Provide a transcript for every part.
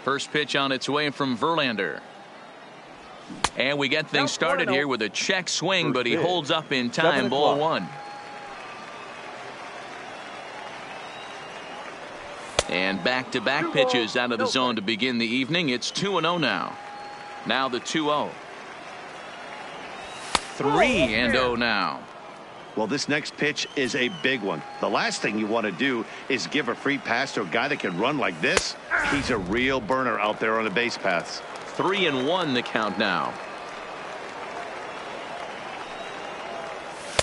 First pitch on its way from Verlander. And we get things started here with a check swing, but he holds up in time. Ball one. And back-to-back pitches out of the zone to begin the evening. It's 2-0 now. Now the 2-0. 3-0 now. Well, this next pitch is a big one. The last thing you want to do is give a free pass to a guy that can run like this. He's a real burner out there on the base paths. 3-1 the count now.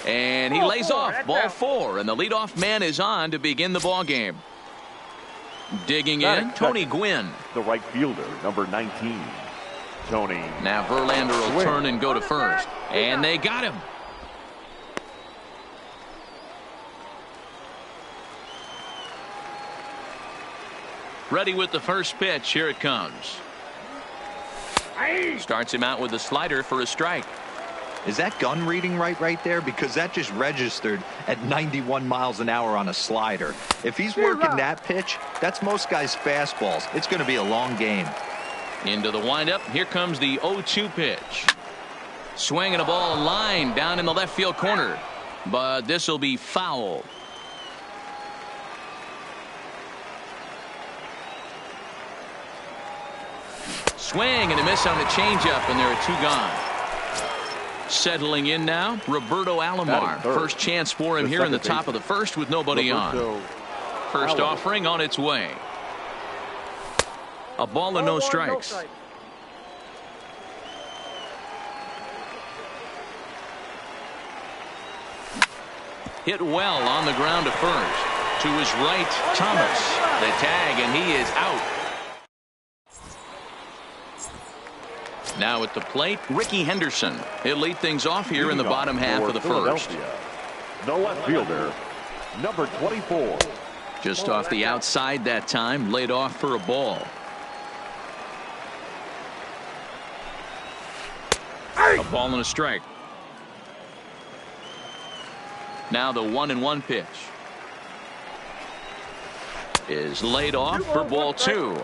And he lays off. Ball four, and the leadoff man is on to begin the ball game. Digging in, Tony Gwynn. The right fielder, number 19. Tony. Now Verlander will turn and go to first. And they got him. Ready with the first pitch. Here it comes. Starts him out with a slider for a strike. Is that gun reading right there? Because that just registered at 91 miles an hour on a slider. If he's working that pitch, that's most guys' fastballs. It's going to be a long game. Into the windup. Here comes the 0-2 pitch. Swinging a ball line down in the left field corner. But this will be foul. Swing and a miss on the changeup, and there are two gone. Settling in now, Roberto Alomar. First chance for him here in the top of the first with nobody on. First offering on its way. A ball and no strikes. Hit well on the ground to first. To his right, Thomas. The tag, and he is out. Now at the plate, Ricky Henderson. He'll lead things off here in the bottom half of the first. The left fielder, number 24. Just off the outside that time, laid off for a ball. A ball and a strike. Now the 1-1 pitch is laid off for ball two.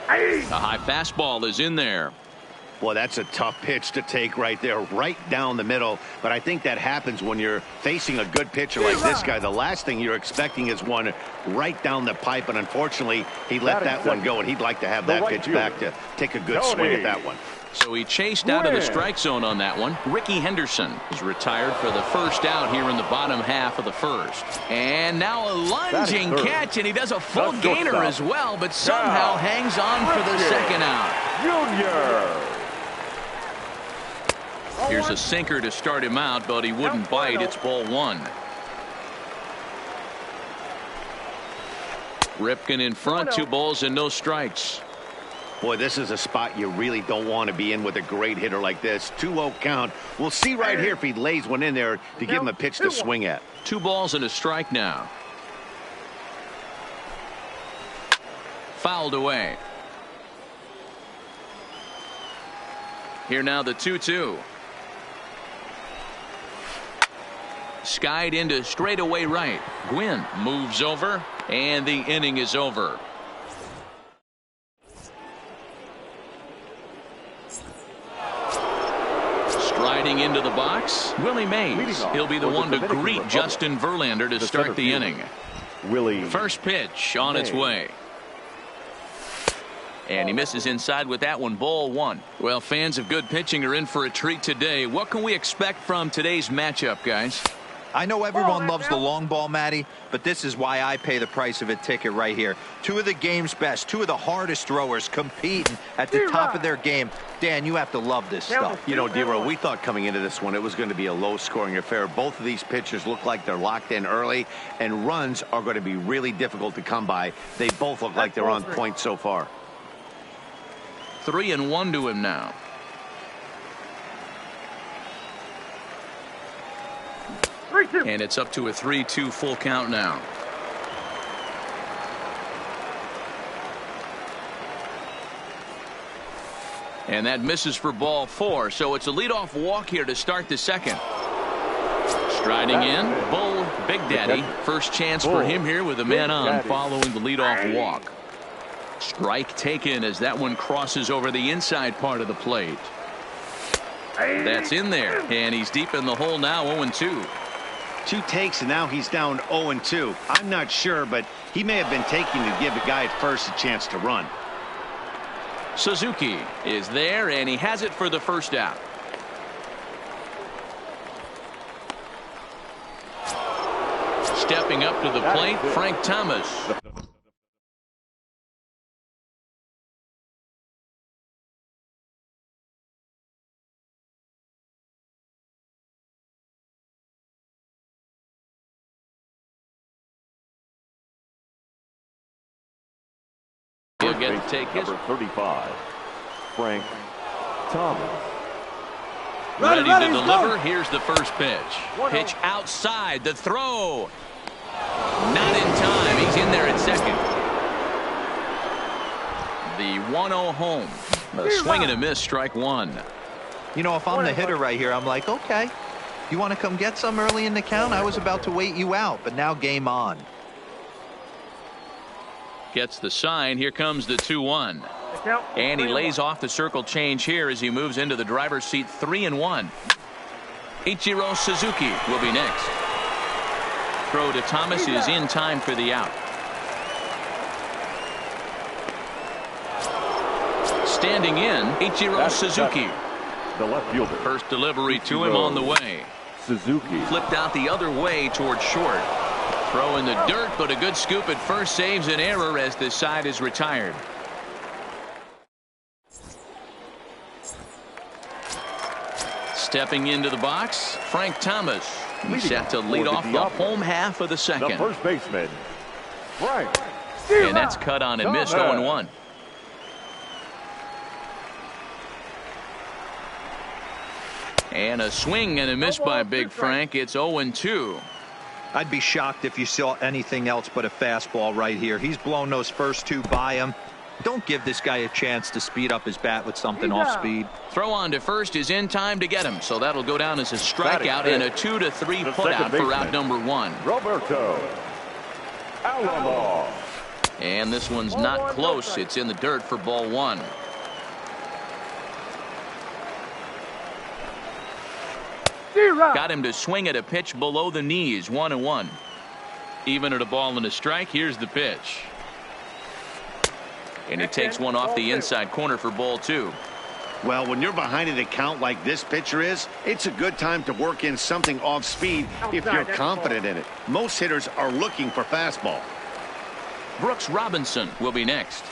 The high fastball is in there. Well, that's a tough pitch to take right there, right down the middle. But I think that happens when you're facing a good pitcher like this guy. The last thing you're expecting is one right down the pipe, and unfortunately, he let that one go, and he'd like to have that pitch back to take a good swing at that one. So he chased out of the strike zone on that one. Ricky Henderson is retired for the first out here in the bottom half of the first. And now a lunging catch, and he does a full gainer as well, but somehow hangs on for the second out. Here's a sinker to start him out, but he wouldn't bite. It's ball one. Ripken in front, 2 balls and no strikes. Boy, this is a spot you really don't want to be in with a great hitter like this. 2-0 count. We'll see right here if he lays one in there to give him a pitch to swing at. 2 balls and a strike now. Fouled away. Here now the 2-2. Skied into straightaway right. Gwynn moves over, and the inning is over. Striding into the box, Willie Mays. He'll be the one to greet Justin Verlander to start the inning. First pitch on its way. And he misses inside with that one. Ball one. Well, fans of good pitching are in for a treat today. What can we expect from today's matchup, guys? I know everyone loves the long ball, Matty, but this is why I pay the price of a ticket right here. 2 of the game's best, 2 of the hardest throwers competing at the top of their game. Dan, you have to love this stuff. You know, D-Row, we thought coming into this one it was going to be a low-scoring affair. Both of these pitchers look like they're locked in early, and runs are going to be really difficult to come by. They both look like they're on point so far. 3-1 to him now. And it's up to a 3-2 full count now. And that misses for ball 4. So it's a leadoff walk here to start the second. Striding in, Bull Big Daddy. First chance for him here with a man on following the leadoff walk. Strike taken as that one crosses over the inside part of the plate. That's in there, and he's deep in the hole now, 0-2. 2 takes, and now he's down 0-2. I'm not sure, but he may have been taking to give the guy at first a chance to run. Suzuki is there, and he has it for the first out. Stepping up to the plate, Frank Thomas. He'll get to take his. Number 35, Frank Thomas. Ready to deliver. Here's the first pitch. Pitch outside. The throw. Not in time. He's in there at second. The 1-0 home. A swing and a miss, strike one. You know, if I'm the hitter right here, I'm like, okay, you want to come get some early in the count? I was about to wait you out, but now game on. Gets the sign. Here comes the 2-1. And he lays off the circle change here as he moves into the driver's seat. 3-1. Ichiro Suzuki will be next. Throw to Thomas is in time for the out. Standing in, Ichiro Suzuki. The left fielder. First delivery to him on the way. Suzuki. Flipped out the other way towards short. Throw in the dirt, but a good scoop at first saves an error as the side is retired. Stepping into the box, Frank Thomas. He's set to lead off the home half of the second. The first baseman, Frank. And that's cut on and missed, 0-1. And a swing and a miss by Big Frank. It's 0-2. I'd be shocked if you saw anything else but a fastball right here. He's blown those first 2 by him. Don't give this guy a chance to speed up his bat with something off speed. Throw on to first is in time to get him, so that'll go down as a strikeout and a 2-3 putout for out number 1. Roberto Alomar. And this one's not close. It's in the dirt for ball 1. Got him to swing at a pitch below the knees. 1-1. Even at a ball and a strike. Here's the pitch. And he takes one off the inside corner for ball 2. Well, when you're behind an account like this pitcher is, it's a good time to work in something off speed if you're confident in it. Most hitters are looking for fastball. Brooks Robinson will be next.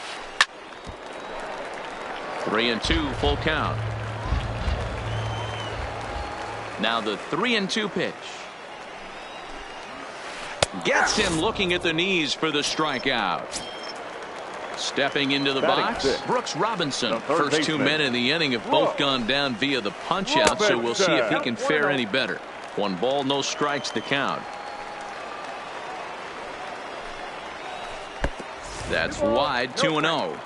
3-2 full count. Now the 3-2 pitch. Gets him looking at the knees for the strikeout. Stepping into the box, Brooks Robinson. First 2 men in the inning have both gone down via the punch out, so we'll see if he can fare any better. 1 ball, no strikes the count. That's wide, 2-0.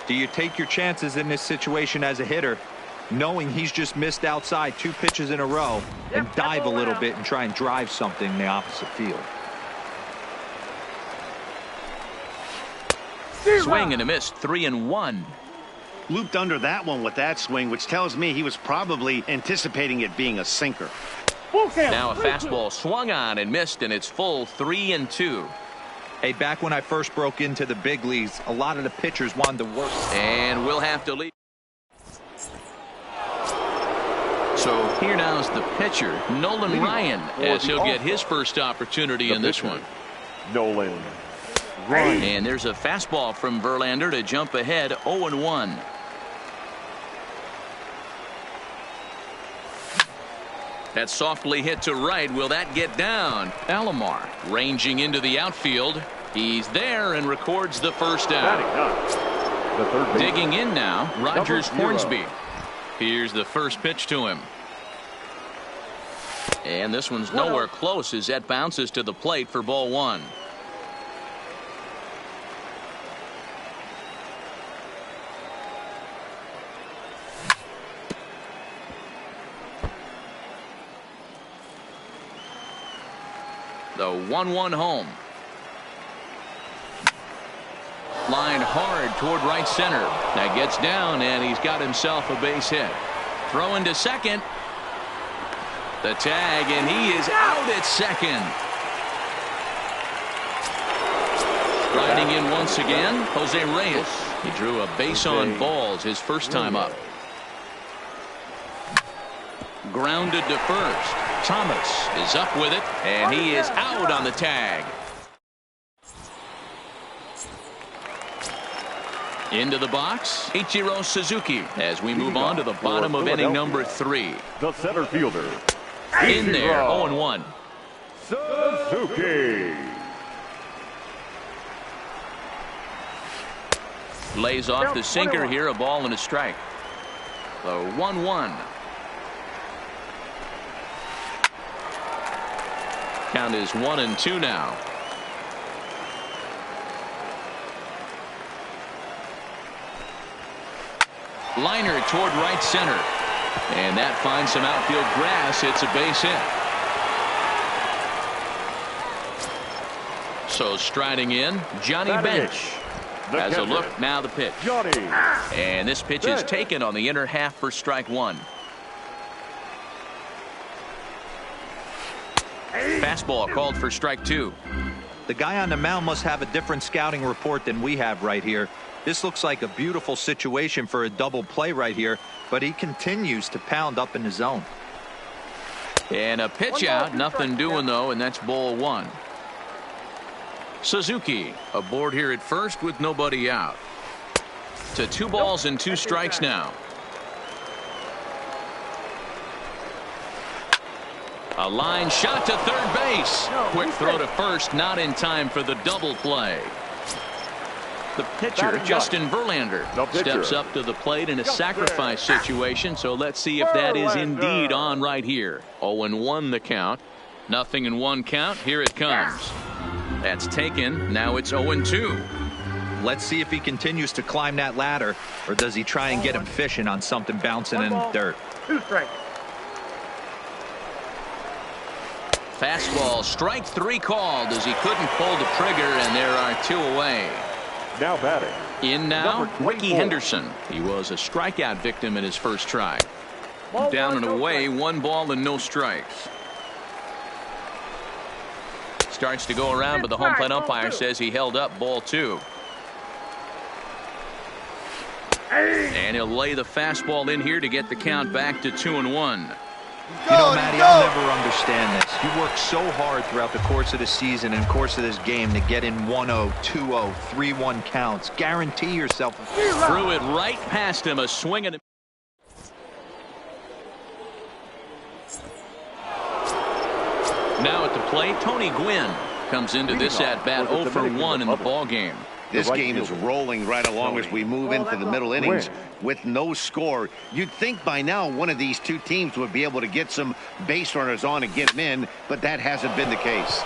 Do you take your chances in this situation as a hitter, knowing he's just missed outside 2 pitches in a row, and dive a little bit and try and drive something in the opposite field? Swing and a miss, 3-1. Looped under that one with that swing, which tells me he was probably anticipating it being a sinker. Now a fastball swung on and missed, and it's full, 3-2. Hey, back when I first broke into the big leagues, a lot of the pitchers wanted to work. And we'll have to leave. So here now is the pitcher, Nolan Ryan, as he'll get his first opportunity in this one. Nolan Ryan. And there's a fastball from Verlander to jump ahead, 0-1. That's softly hit to right. Will that get down? Alomar ranging into the outfield. He's there and records the first out. The third digging in now, Rogers Hornsby. Here's the first pitch to him. And this one's nowhere close as that bounces to the plate for ball 1. The 1-1 home. Line hard toward right center. That gets down, and he's got himself a base hit. Throw into second. The tag, and he is out at second. Riding in once again, Jose Reyes. He drew a base on balls his first time up. Grounded to first. Thomas is up with it, and he is out on the tag. Into the box, Ichiro Suzuki, as we move on to the bottom of inning number 3. The center fielder. In there, 0-1. Suzuki. Lays off the sinker here, a ball and a strike. The 1-1. Count is 1-2 now. Liner toward right center. And that finds some outfield grass. It's a base hit. So striding in, Johnny Bench. Has a look, now the pitch. And this pitch is taken on the inner half for strike 1. Fastball called for strike 2. The guy on the mound must have a different scouting report than we have right here. This looks like a beautiful situation for a double play right here, but he continues to pound up in the zone. And a pitch out, nothing doing though, and that's ball 1. Suzuki aboard here at first with nobody out. To 2 balls and 2 strikes now. A line shot to third base. Quick throw to first, not in time for the double play. The pitcher, Justin Verlander, steps up to the plate in a sacrifice situation, so let's see if that is indeed on right here. 0-1 the count. Nothing in 1 count. Here it comes. That's taken. Now it's 0-2. Let's see if he continues to climb that ladder, or does he try and get him fishing on something bouncing in the dirt. 2 strikes. Fastball, strike 3 called as he couldn't pull the trigger, and there are 2 away. Now batting. In now, Ricky Henderson. He was a strikeout victim in his first try. Down and away, 1 ball and no strikes. Starts to go around, but the home plate umpire says he held up ball 2. And he'll lay the fastball in here to get the count back to 2-1. You know, Matty, I'll never understand this. You work so hard throughout the course of the season and course of this game to get in 1-0, 2-0, 3-1 counts. Guarantee yourself. Threw it right past him, a swing and a... Now at the plate, Tony Gwynn comes into this at-bat 0-for-1 in the ballgame. This game is rolling right along as we move into the middle innings with no score. You'd think by now one of these 2 teams would be able to get some base runners on and get them in, but that hasn't been the case.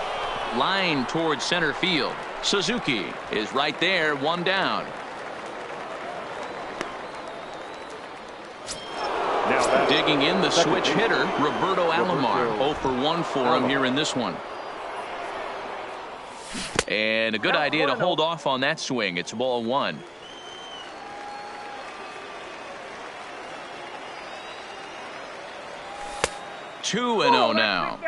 Line towards center field. Suzuki is right there, 1 down. Digging in the switch hitter, Roberto Alomar. 0-for-1 for him here in this one. And a good idea to hold off on that swing. It's ball 1. Two and 0 now.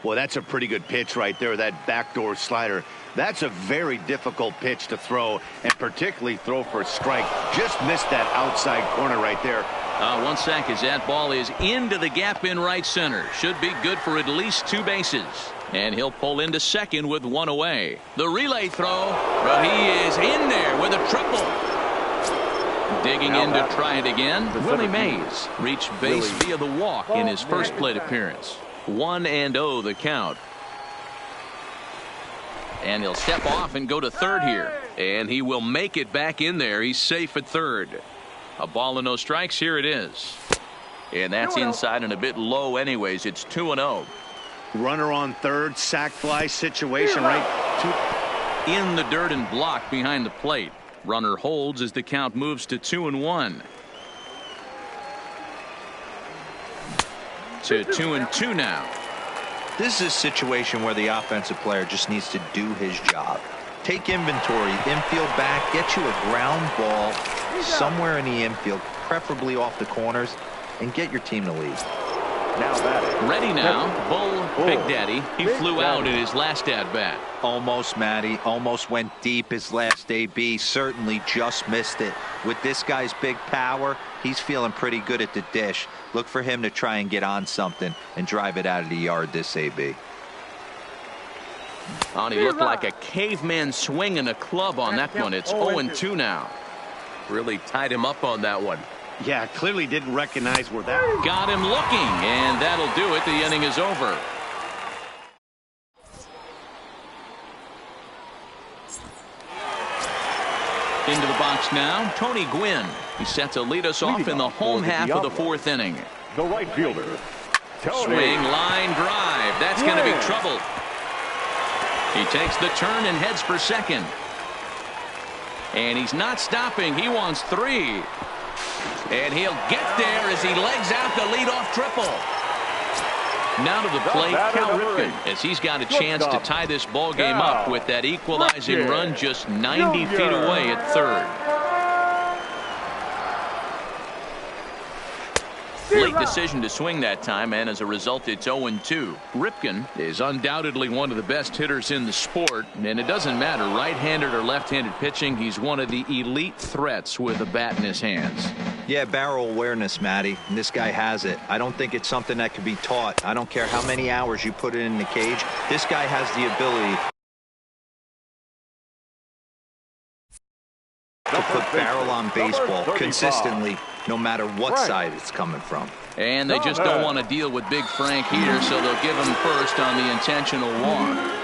Well, that's a pretty good pitch right there, that backdoor slider. That's a very difficult pitch to throw, and particularly throw for a strike. Just missed that outside corner right there. 1 sec as that ball is into the gap in right center. Should be good for at least 2 bases. And he'll pull into second with 1 away. The relay throw, but he is in there with a triple. Digging in to try it again. Willie Mays reached base via the walk in his first plate appearance. 1-0 the count. And he'll step off and go to third here. And he will make it back in there. He's safe at third. A ball and no strikes. Here it is. And that's inside and a bit low anyways. It's 2-0. Runner on third, sac fly situation right in the dirt and blocked behind the plate. Runner holds as the count moves to 2-1. To 2-2 now. This is a situation where the offensive player just needs to do his job. Take inventory, infield back, get you a ground ball somewhere in the infield, preferably off the corners, and get your team to lead. Now batting. Ready now, Bull Big Daddy. He flew out in his last at-bat. Almost, Matty. Almost went deep his last AB. Certainly just missed it. With this guy's big power, he's feeling pretty good at the dish. Look for him to try and get on something and drive it out of the yard this AB. Oh, he looked like a caveman swinging a club on that one. It's 0-2 now. Really tied him up on that one. Yeah, clearly didn't recognize where that. Got him looking, and that'll do it. The inning is over. Into the box now, Tony Gwynn. He's set to lead us off in the home half of the fourth inning. The right fielder, Tony. Swing, line, drive. That's going to be trouble. He takes the turn and heads for second. And he's not stopping. He wants 3. And he'll get there as he legs out the leadoff triple. Now to the plate, Cal Ripken, as he's got a chance to tie this ball game up with that equalizing run just 90 feet away at third. Late decision to swing that time, and as a result, it's 0-2. Ripken is undoubtedly one of the best hitters in the sport, and it doesn't matter right-handed or left-handed pitching. He's one of the elite threats with a bat in his hands. Yeah, barrel awareness, Matty, and this guy has it. I don't think it's something that can be taught. I don't care how many hours you put it in the cage. This guy has the ability to put barrel on baseball consistently, no matter what side it's coming from. And they just don't want to deal with Big Frank here, so they'll give him first on the intentional walk.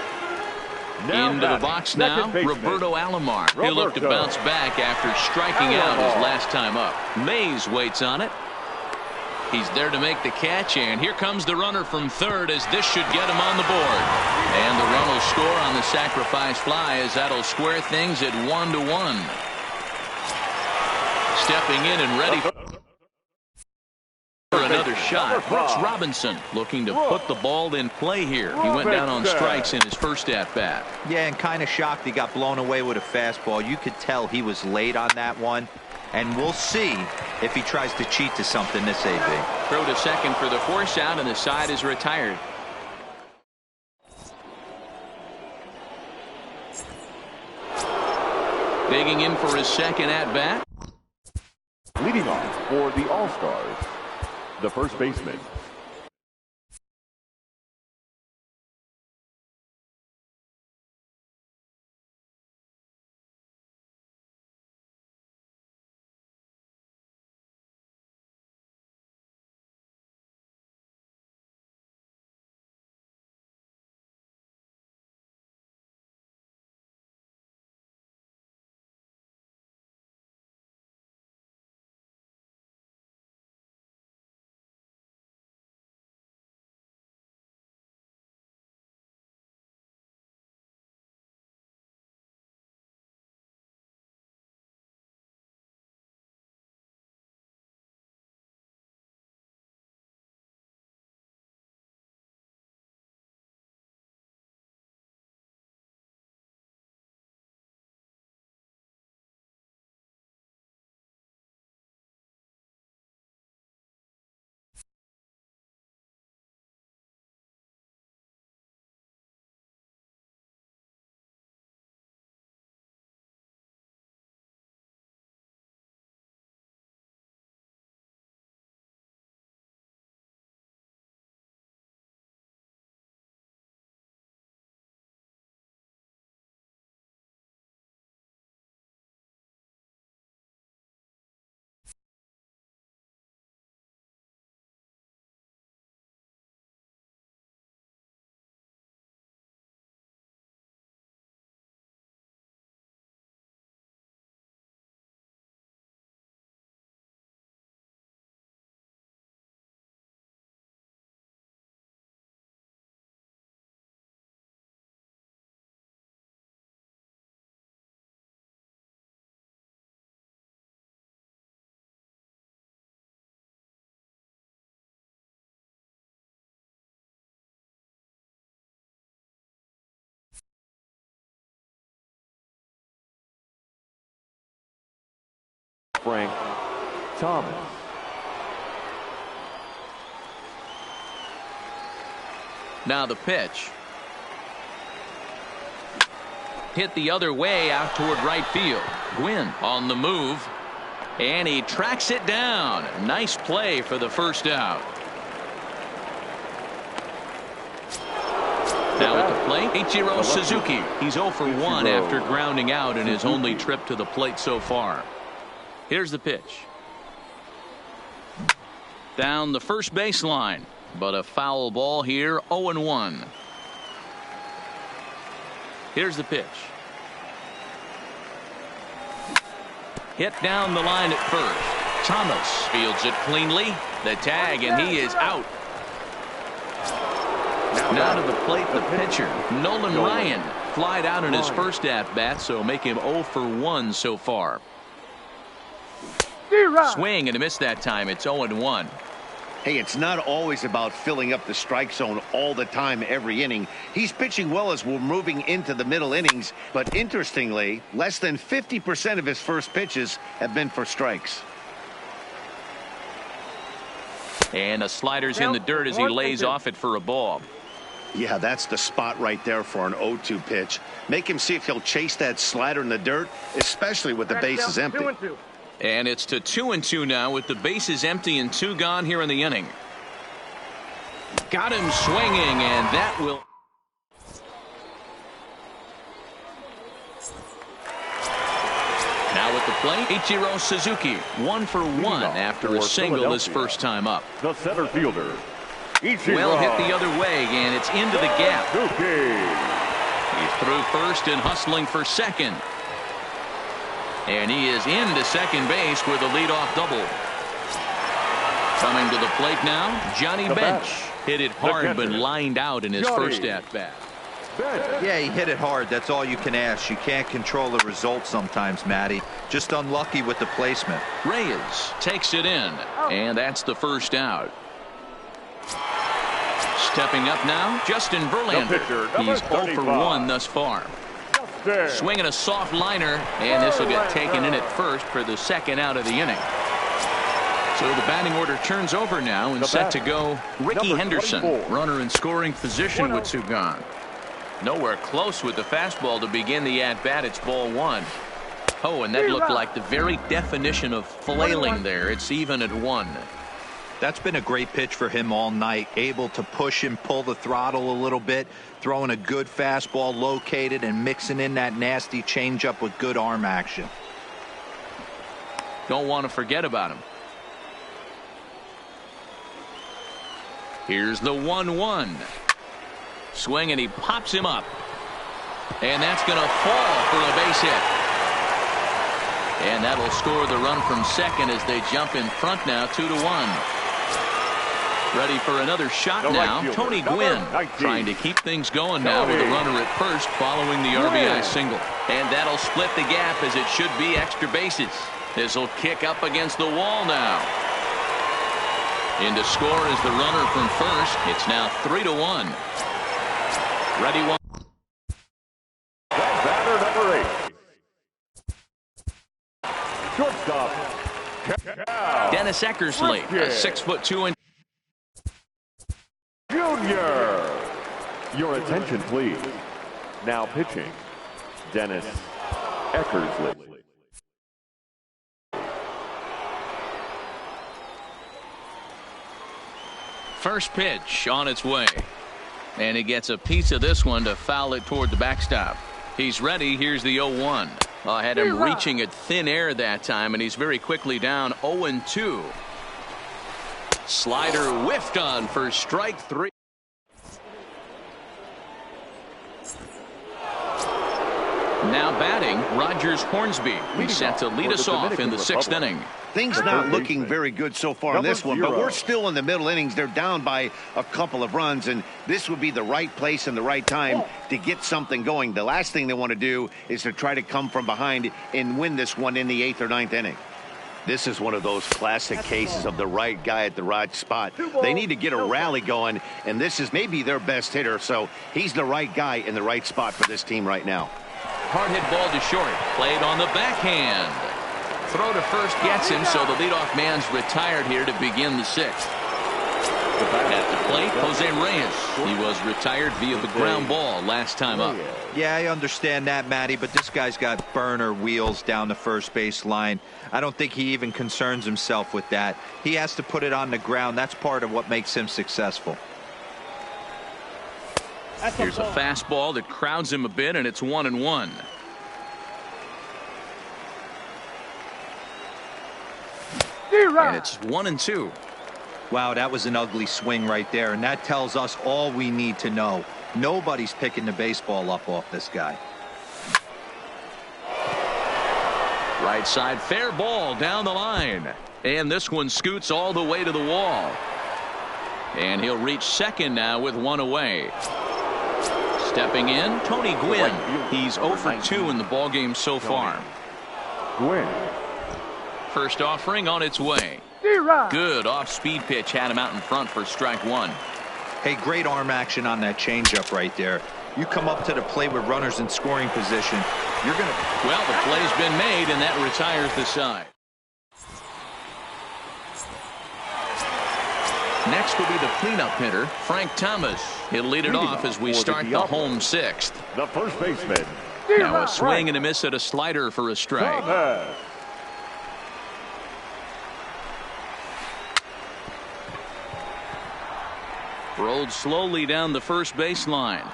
Into the box now, Roberto Alomar. He'll look to bounce back after striking out his last time up. Mays waits on it. He's there to make the catch, and here comes the runner from third, as this should get him on the board. And the run will score on the sacrifice fly, as that'll square things at 1-1. Stepping in and ready for another shot, Brooks Robinson looking to put the ball in play here. He went down on strikes in his first at-bat. Yeah, and kind of shocked he got blown away with a fastball. You could tell he was late on that one, and we'll see if he tries to cheat to something this AB. Throw to second for the force out, and the side is retired. Digging in for his second at-bat. Leading off for the All-Stars, the first baseman, Frank Thomas. Now the pitch. Hit the other way out toward right field. Gwynn on the move. And he tracks it down. Nice play for the first out. Now at the plate, Ichiro Suzuki. He's 0 for 1 after grounding out in his only trip to the plate so far. Here's the pitch. Down the first baseline, but a foul ball here, 0-1. Here's the pitch. Hit down the line at first. Thomas fields it cleanly. The tag, and he is out. Now to the plate, the pitcher, Nolan Ryan. Flied out in his first at-bat, so make him 0 for 1 so far. Swing and a miss that time. It's 0-1. Hey, it's not always about filling up the strike zone all the time every inning. He's pitching well as we're moving into the middle innings, but interestingly, less than 50% of his first pitches have been for strikes. And a slider's in the dirt as he lays off it for a ball. Yeah, that's the spot right there for an 0-2 pitch. Make him see if he'll chase that slider in the dirt, especially with the bases empty. And it's to 2-2 now with the bases empty and 2 gone here in the inning. Got him swinging, and that will. Now at the plate, Ichiro Suzuki, 1 for 1 after a single his first time up. The center fielder, Ichiro. Well hit the other way, and it's into the gap. He's through first and hustling for second. And he is into second base with a leadoff double. Coming to the plate now, Johnny Bench. Hit it hard but lined out in his first at-bat. Yeah, he hit it hard. That's all you can ask. You can't control the result sometimes, Matty. Just unlucky with the placement. Reyes takes it in, and that's the first out. Stepping up now, Justin Verlander. He's 0 for 1 thus far. Swinging a soft liner, and this will get taken in at first for the second out of the inning. So the batting order turns over now and set to go Ricky Henderson. Runner in scoring position with 2 gone. Nowhere close with the fastball to begin the at-bat. It's ball 1. Oh, and that looked like the very definition of flailing there. It's even at 1. That's been a great pitch for him all night. Able to push and pull the throttle a little bit. Throwing a good fastball located and mixing in that nasty changeup with good arm action. Don't want to forget about him. Here's the 1-1. Swing, and he pops him up. And that's going to fall for a base hit. And that'll score the run from second as they jump in front now, 2-1. Ready for another shot now. Tony Gwynn trying to keep things going now with a runner at first following the RBI single. And that'll split the gap as it should be extra bases. This will kick up against the wall now. In to score is the runner from first. It's now 3-1. Ready one. Batter number 8. Shortstop, Dennis Eckersley, a 6'2" Junior. Your attention, please. Now pitching, Dennis Eckersley. First pitch on its way. And he gets a piece of this one to foul it toward the backstop. He's ready. Here's the 0-1. I had him reaching at thin air that time, and he's very quickly down 0-2. Slider whiffed on for strike 3. Now batting, Rogers Hornsby. He's set to lead us off in the 6th inning. Things not looking very good so far in this one, but we're still in the middle innings. They're down by a couple of runs, and this would be the right place and the right time to get something going. The last thing they want to do is to try to come from behind and win this one in the 8th or 9th inning. This is one of those classic cases of the right guy at the right spot. They need to get a rally going, and this is maybe their best hitter, so he's the right guy in the right spot for this team right now. Hard hit ball to short. Played on the backhand. Throw to first gets him, so the leadoff man's retired here to begin the sixth. At the plate, Jose Reyes. He was retired via the ground ball last time up. Yeah, I understand that, Matty, but this guy's got burner wheels down the first base line. I don't think he even concerns himself with that. He has to put it on the ground. That's part of what makes him successful. Here's a fastball that crowds him a bit, and it's 1-1. And it's 1-2. Wow, that was an ugly swing right there, and that tells us all we need to know. Nobody's picking the baseball up off this guy. Right side, fair ball down the line. And this one scoots all the way to the wall. And he'll reach second now with one away. Stepping in, Tony Gwynn. He's 0 for 2 in the ballgame so far. Gwynn. First offering on its way. Good off-speed pitch had him out in front for strike one. Hey, great arm action on that changeup right there. You come up to the plate with runners in scoring position, you're going to... Well, the play's been made, and that retires the side. Next will be the cleanup hitter, Frank Thomas. He'll lead it off as we start the home sixth. The first baseman. Now a swing and a miss at a slider for a strike. Rolled slowly down the first baseline.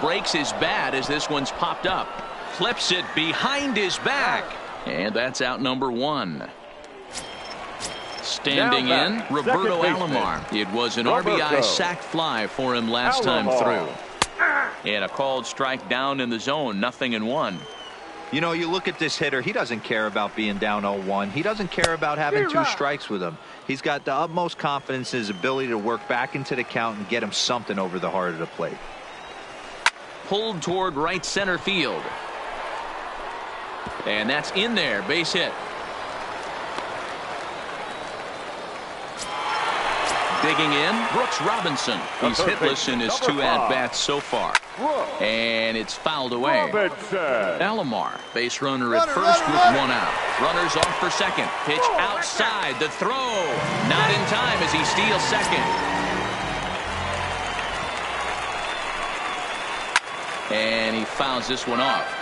Breaks his bat as this one's popped up. Flips it behind his back. And that's out number one. Standing in, Roberto Alomar. It was an RBI sac fly for him last time through. And a called strike down in the zone, 0-1. You know, you look at this hitter, he doesn't care about being down 0-1. He doesn't care about having two strikes with him. He's got the utmost confidence in his ability to work back into the count and get him something over the heart of the plate. Pulled toward right center field. And that's in there, base hit. Digging in, Brooks Robinson. He's hitless in his 2 at-bats so far. And it's fouled away. Alomar, base runner at first with 1 out. Runners off for second. Pitch outside. The throw. Not in time as he steals second. And he fouls this one off.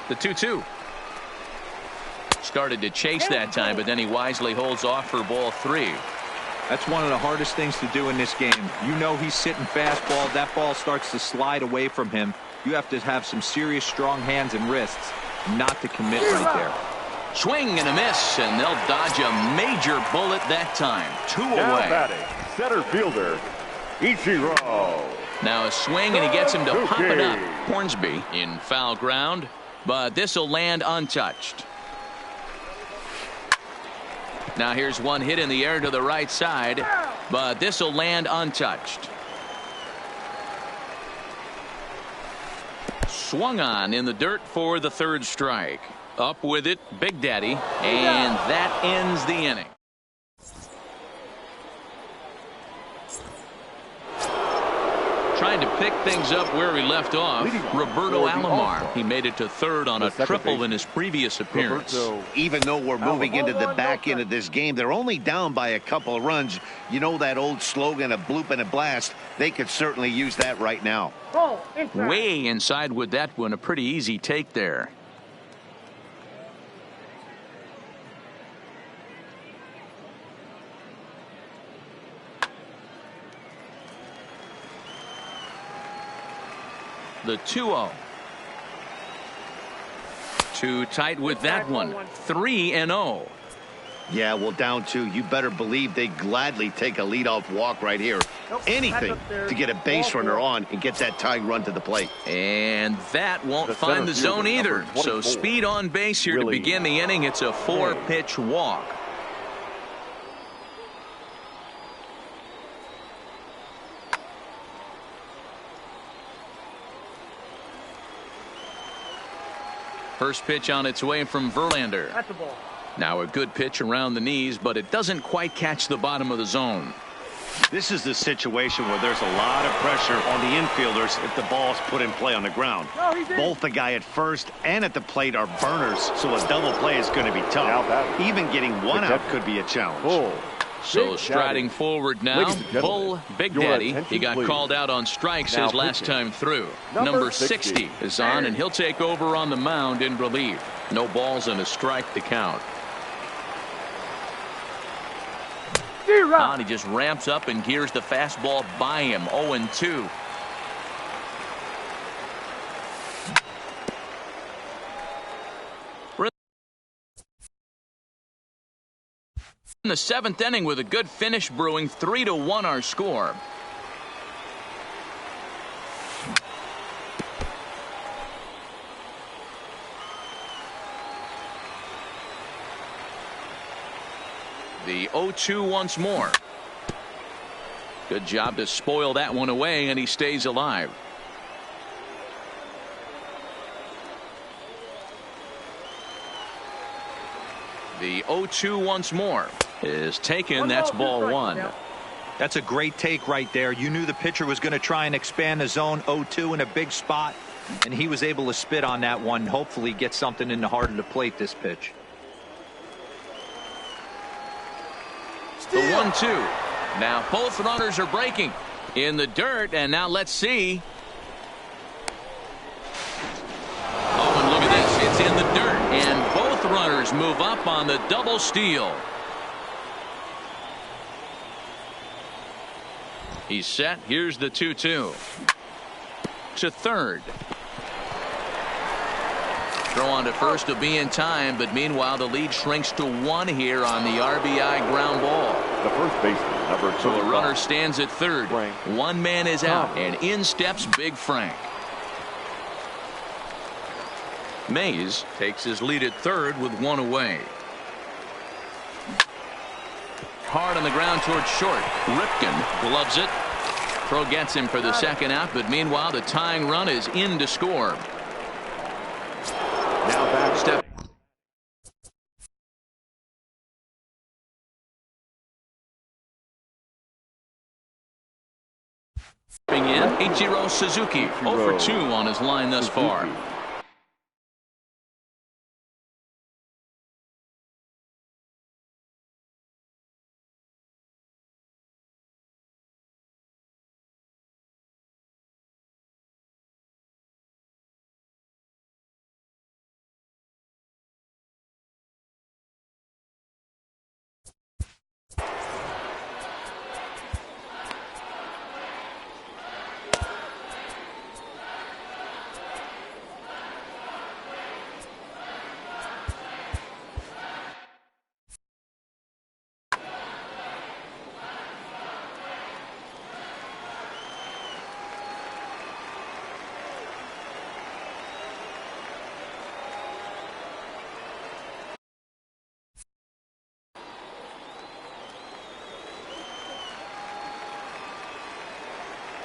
The 2-2. Started to chase that time, but then he wisely holds off for ball 3. That's one of the hardest things to do in this game. You know he's sitting fastball. That ball starts to slide away from him. You have to have some serious strong hands and wrists not to commit right there. Swing and a miss, and they'll dodge a major bullet that time. 2 away. Batting, center fielder, Ichiro. Now a swing, and he gets him to pop it up. Hornsby in foul ground, but this will land untouched. Now here's one hit in the air to the right side, but this will land untouched. Swung on in the dirt for the 3rd strike. Up with it, Big Daddy, and that ends the inning. Trying to pick things up where he left off, Roberto Alomar. He made it to 3rd on a triple in his previous appearance. Even though we're moving into the back end of this game, they're only down by a couple of runs. You know that old slogan, a bloop and a blast. They could certainly use that right now. Way inside with that one, a pretty easy take there. The 2-0. Too tight with that one. 3-0. Yeah, well, down 2. You better believe they gladly take a leadoff walk right here. Anything to get a base runner on and get that tying run to the plate. And that won't find the zone either. So speed on base here to begin the inning. It's a 4-pitch walk. First pitch on its way from Verlander. That's a ball. Now a good pitch around the knees, but it doesn't quite catch the bottom of the zone. This is the situation where there's a lot of pressure on the infielders if the ball's put in play on the ground. Both the guy at first and at the plate are burners, so a double play is going to be tough. Even getting one out could be a challenge. So striding forward now, Bull Big Daddy. He got called out on strikes his last time through. Number 60 is on, and he'll take over on the mound in relief. No balls and a strike to count. And he just ramps up and gears the fastball by him. 0-2. In the 7th inning with a good finish brewing, 3-1 our score. The 0-2 once more. Good job to spoil that one away, and he stays alive. The 0-2 once more is taken. That's ball one. That's a great take right there. You knew the pitcher was going to try and expand the zone. 0-2 in a big spot, and he was able to spit on that one. Hopefully get something in the heart of the plate this pitch. The 1-2. Now both runners are breaking in the dirt, and now let's see. Oh, and look at this. It's in the dirt, and both runners move up on the double steal. He's set. Here's the 2-2. To third. Throw on to first to be in time, but meanwhile the lead shrinks to 1 here on the RBI ground ball. The first baseman, number 2. So a runner stands at third. One man is out, and in steps Big Frank. Mays takes his lead at third with 1 away. Hard on the ground towards short. Ripken gloves it. Throw gets him for the second out, but meanwhile the tying run is in to score. Now back. Step. In Ichiro Suzuki, 0 for 2 on his line thus far.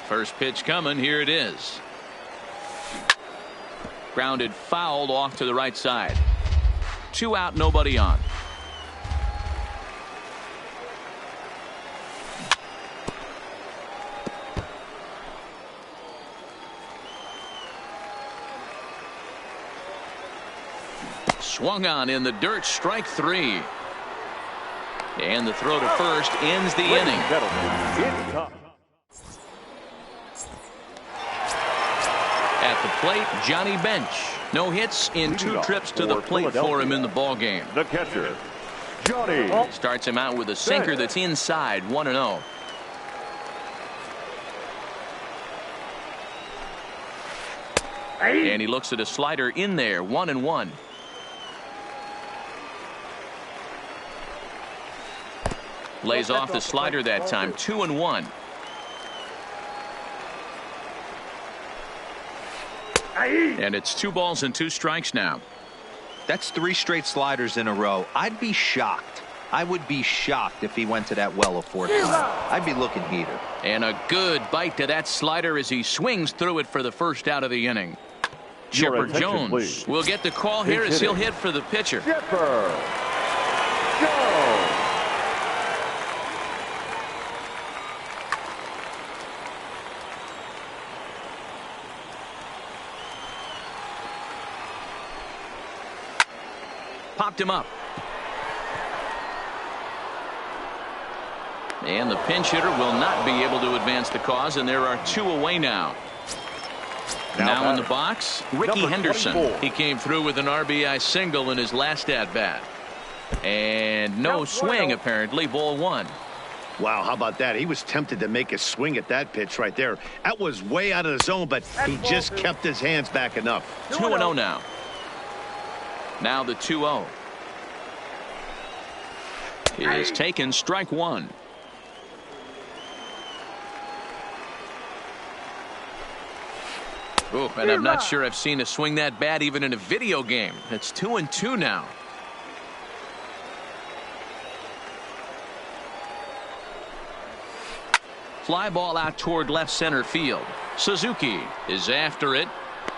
First pitch coming. Here it is. Grounded fouled off to the right side. 2 out, nobody on. Swung on in the dirt. Strike 3. And the throw to first ends the inning. At the plate, Johnny Bench. No hits in 2 trips to the plate for him in the ball game. The catcher, Johnny. Starts him out with a sinker that's inside. 1-0. And he looks at a slider in there. 1-1. Lays off the slider that time. 2-1. And it's 2 balls and 2 strikes now. That's 3 straight sliders in a row. I'd be shocked. I would be shocked if he went to that well a 4th time. I'd be looking heater. And a good bite to that slider as he swings through it for the first out of the inning. Shepard Jones please. will get the call here as he'll hit for the pitcher. Shepard Jones. Popped him up. And the pinch hitter will not be able to advance the cause, and there are 2 away now. Now in the box, Ricky Henderson. 24. He came through with an RBI single in his last at-bat. And no swing, apparently. Ball 1. Wow, how about that? He was tempted to make a swing at that pitch right there. That was way out of the zone, but he just kept his hands back enough. 2-0 now. Now the 2-0. Is taken, strike 1. Ooh, and I'm not sure I've seen a swing that bad even in a video game. It's 2-2 now. Fly ball out toward left center field. Suzuki is after it.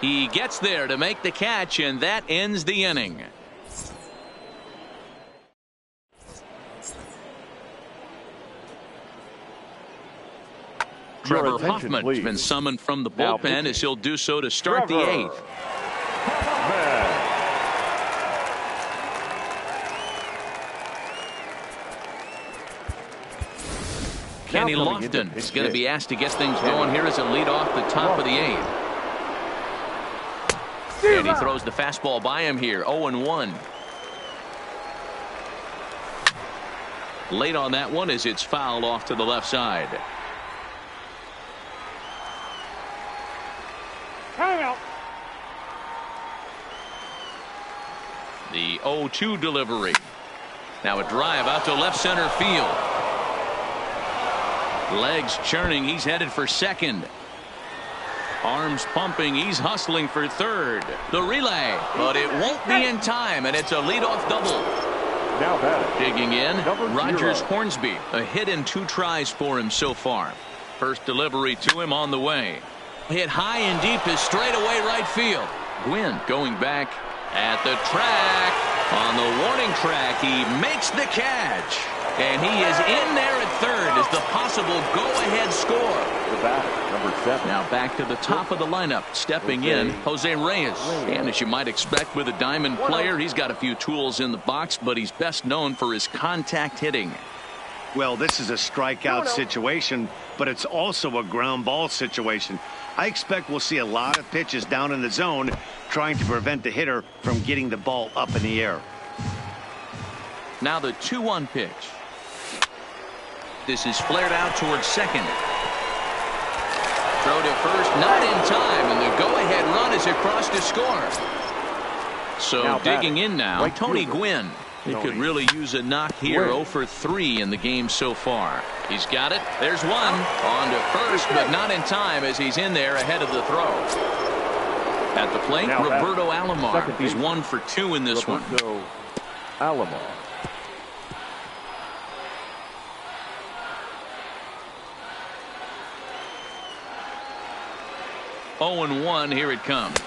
He gets there to make the catch, and that ends the inning. Trevor Hoffman has been summoned from the bullpen as he'll do so to start the 8th. Kenny Lofton is going to be asked to get things going here as a lead off the top of the 8th. And he throws the fastball by him here. 0-1. Late on that one as it's fouled off to the left side. The 0-2 delivery. Now a drive out to left center field. Legs churning. He's headed for second. Arms pumping. He's hustling for third. The relay, but it won't be in time, and it's a leadoff double. Now batting. Digging in, Number Rogers 0. Hornsby. A hit and 2 tries for him so far. First delivery to him on the way. Hit high and deep is straight away right field. Gwynn going back at the track. On the warning track, he makes the catch. And he is in there at third as the possible go-ahead score. The batter, number 7. Now back to the top of the lineup. Stepping in, Jose Reyes. And as you might expect with a diamond player, he's got a few tools in the box, but he's best known for his contact hitting. Well, this is a strikeout situation, but it's also a ground ball situation. I expect we'll see a lot of pitches down in the zone trying to prevent the hitter from getting the ball up in the air. Now the 2-1 pitch. This is flared out towards second. Throw to first, not in time, and the go-ahead run is across to score. So now digging in now, right Tony fielder. Gwynn. He could really use a knock here. 0 for 3 in the game so far. He's got it. There's one. On to first, but not in time as he's in there ahead of the throw. At the plate, now Roberto Alomar. Second He's base. 1 for 2 in this one. Roberto Alomar. Oh and 1, here it comes.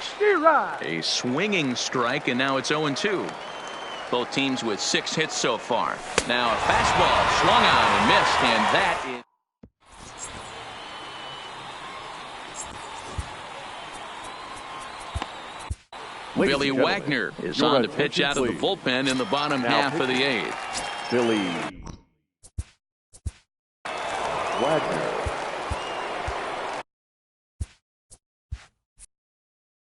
A swinging strike, and now it's 0-2. Both teams with 6 hits so far. Now a fastball swung on and missed, and that is Billy Wagner is on to pitch out of the bullpen in the bottom half of the 8th. Billy Wagner.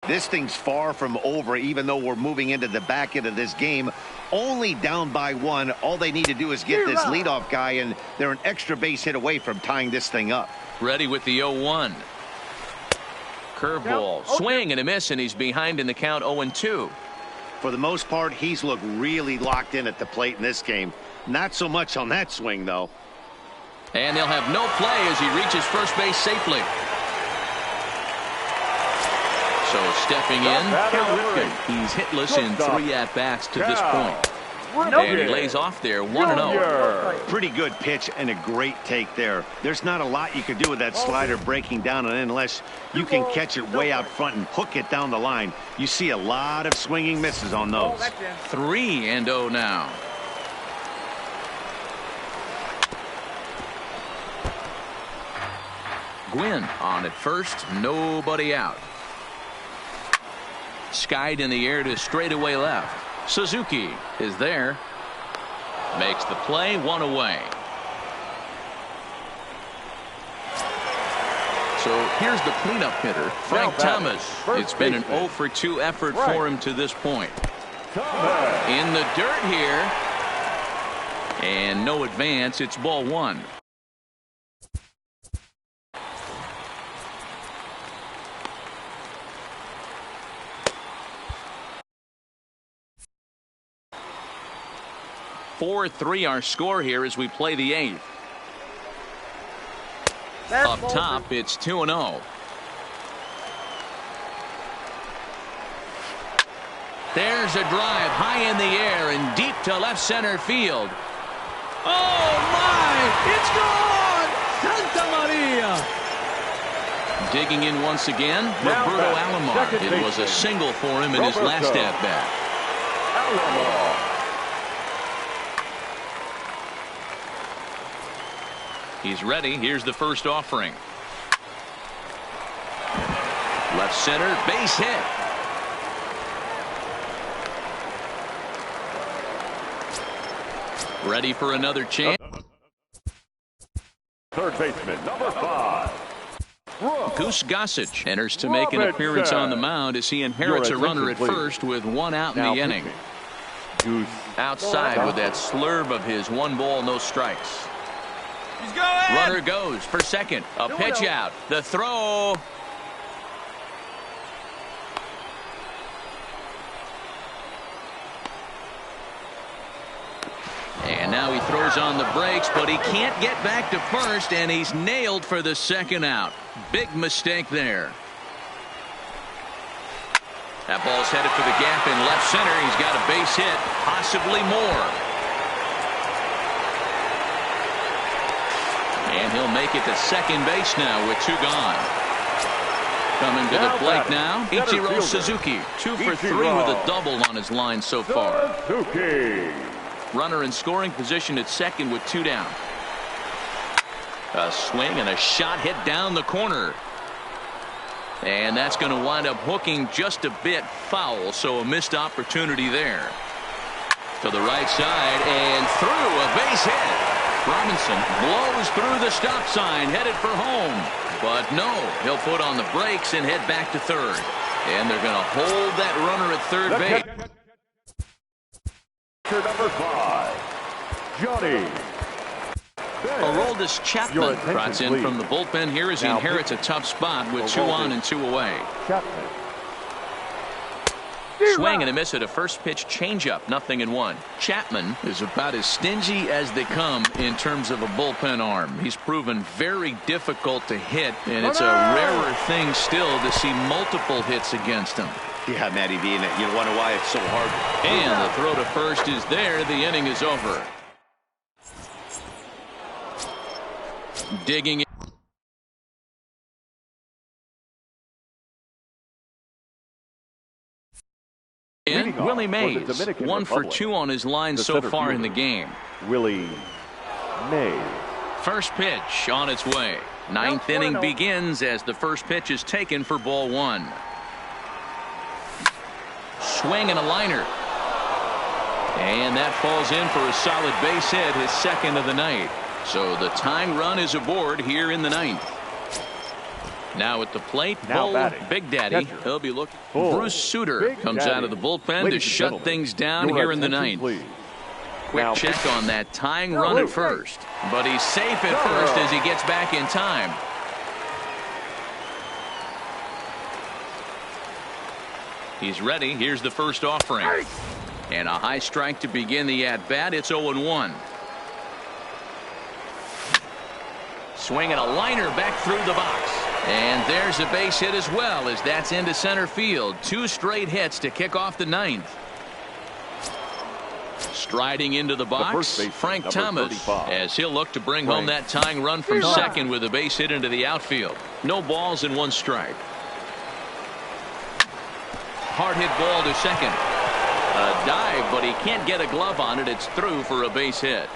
This thing's far from over, even though we're moving into the back end of this game. Only down by 1. All they need to do is get this leadoff guy, and they're an extra base hit away from tying this thing up. Ready with the 0-1. Curveball, swing and a miss, and he's behind in the count 0-2. For the most part, he's looked really locked in at the plate in this game. Not so much on that swing, though. And they'll have no play as he reaches first base safely. So stepping in, Cal Ripken. He's hitless in 3 at-bats to this point. And he lays off there 1-0. Pretty good pitch and a great take there. There's not a lot you can do with that slider breaking down, and unless you can catch it way out front and hook it down the line, you see a lot of swinging misses on those. 3-0 now. Gwynn on at first, nobody out. Skied in the air to straightaway left. Suzuki is there. Makes the play, 1 away. So here's the cleanup hitter, Frank Thomas. It's been an 0 for 2 effort for him to this point. In the dirt here. And no advance. It's ball 1. (4-3) our score here as we play the 8th. Up top, it's 2-0. There's a drive high in the air and deep to left center field. Oh my! It's gone! Santa Maria! Digging in once again, Roberto Alomar. It was a single for him in his last at bat. He's ready. Here's the first offering. Left center, base hit. Ready for another chance. Third baseman, number 5. Goose Gossage enters to make an appearance on the mound as he inherits a runner at first with 1 out in the inning. Outside with that slurve of his, 1 ball, no strikes. He's going. Runner goes for second. A pitch out. The throw. And now he throws on the brakes, but he can't get back to first, and he's nailed for the second out. Big mistake there. That ball's headed for the gap in left center. He's got a base hit, possibly more. And he'll make it to second base now with 2 gone. Coming to the plate now, Ichiro Suzuki. 2 for 3 with a double on his line so far. Runner in scoring position at second with 2 down. A swing and a shot hit down the corner. And that's going to wind up hooking just a bit foul, so a missed opportunity there. To the right side and through, a base hit. Robinson blows through the stop sign, headed for home. But no, he'll put on the brakes and head back to third. And they're going to hold that runner at third base. Number 5, Johnny. Aroldis Chapman trots in from the bullpen here as he inherits a tough spot with 2 on and 2 away. Swing and a miss at a first pitch changeup, 0-1. Chapman is about as stingy as they come in terms of a bullpen arm. He's proven very difficult to hit, and it's a rarer thing still to see multiple hits against him. Yeah, Matty V, and you wonder why it's so hard. And the throw to first is there. The inning is over. Digging in, Willie Mays, 1 for 2 on his line so far in the game. Willie Mays. First pitch on its way. 9th inning begins as the first pitch is taken for ball 1. Swing and a liner. And that falls in for a solid base hit, his second of the night. So the tying run is aboard here in the 9th. Now at the plate, Big Daddy. He'll be looking. Bruce Sutter comes out of the bullpen to shut things down here in the 9th. Quick check on that tying run at first. But he's safe at first as he gets back in time. He's ready. Here's the first offering. And a high strike to begin the at-bat. It's 0-1. Swinging a liner back through the box. And there's a base hit as well as that's into center field. 2 straight hits to kick off the 9th. Striding into the box, Frank Thomas, 35. as he'll look to bring home that tying run from second with a base hit into the outfield. No balls and 1 strike. Hard hit ball to second. A dive, but he can't get a glove on it. It's through for a base hit.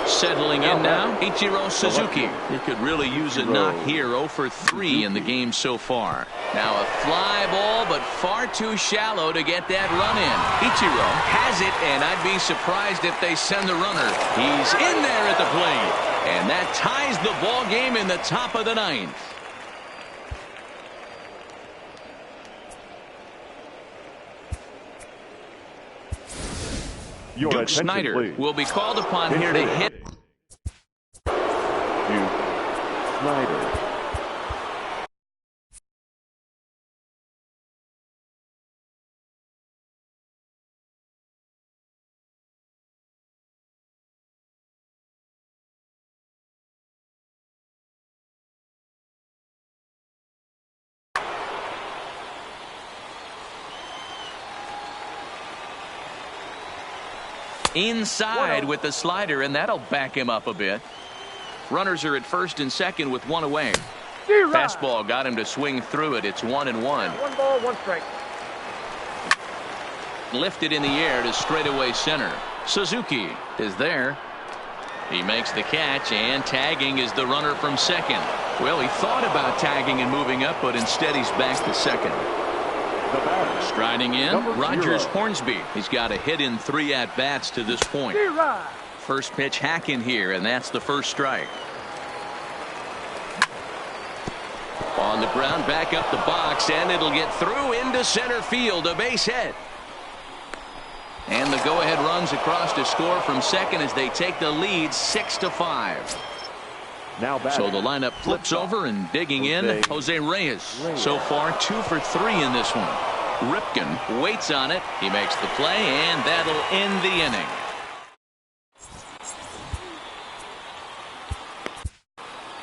Settling in now, Ichiro Suzuki. He could really use a knock here. 0 for 3 in the game so far. Now a fly ball, but far too shallow to get that run in. Ichiro has it, and I'd be surprised if they send the runner. He's in there at the plate, and that ties the ball game in the top of the 9th. Duke Snyder please. will be called upon here to hit. Duke Snyder. Inside with the slider, and that'll back him up a bit. Runners are at first and second with 1 away. Fastball got him to swing through it. It's 1-1. 1 ball, 1 strike. Lifted in the air to straightaway center. Suzuki is there. He makes the catch, and tagging is the runner from second. Well, he thought about tagging and moving up, but instead he's back to second. Striding in, Rogers Hornsby. He's got a hit in 3 at-bats to this point. First pitch hacking here, and that's the first strike. On the ground, back up the box, and it'll get through into center field. A base hit. And the go-ahead runs across to score from second as they take the lead 6-5. So the lineup flips over, and digging in, Jose Reyes. So far 2 for 3 in this one. Ripken waits on it. He makes the play, and that'll end the inning.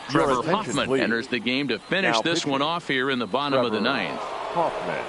Trevor Hoffman enters the game to finish this one off here in the bottom of the 9th. Hoffman.